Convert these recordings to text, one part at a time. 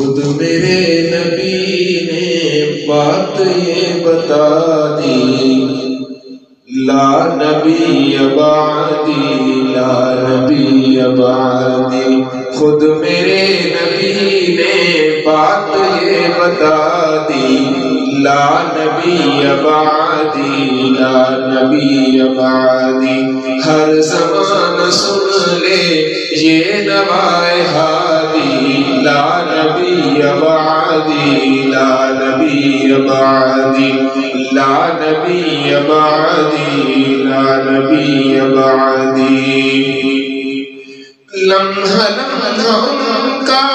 خود میرے نبی نے بات یہ بتا دی، لا نبی بعدی، لا نبی بعدی. خود میرے نبی نے بات یہ بتا دی، لا نبی بعدی، لا نبی بعدی. ہر زمان سن لے یہ نوائے ہادی، لا نبی بعدی، لا نبی بعدی، لا نبی بعدی، لا نبی بعدی. لمحہ لمحہ ان کا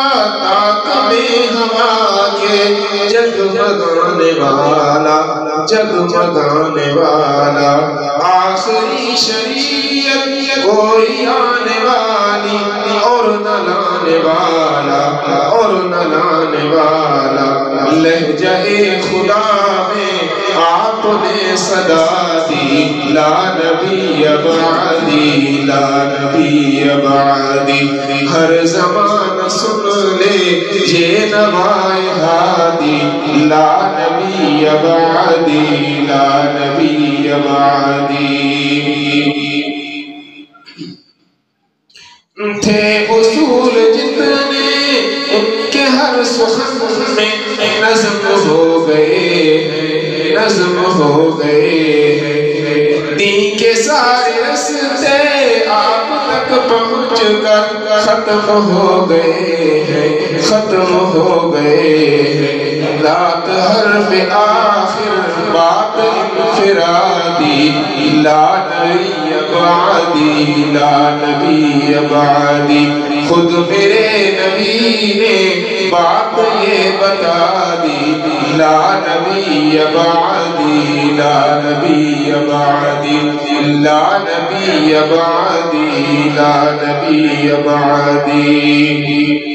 طاق میں ہوا کے جگمگانے والا، جگمگانے والا. آخری شریعت کوئی آنے والی اور نہ لانے والا، اور نہ لانے والا. لہجہ خدا میں آپ نے صدا دی، لا نبی بعدی، لا نبی بعدی. ہر زمان سن لے یہ نوائے ہادی، لا نبی بعدی، لا نبی بعدی. تھے اصول جتنے ان کے ہر سخن میں نظم ہو گئے، نظم ہو گئے. دین کے سارے رستے آپ تک پہنچ کر ختم ہو گئے، ختم ہو گئے. لات حرف آخر بات انفرادی، لا نبی بعدی، لا نبی بعدی. خود میرے نبی نے بات یہ بتا دی، لا نبی بعدی، لا نبی بعدی، لا نبی بعدی، لا نبی بعدی.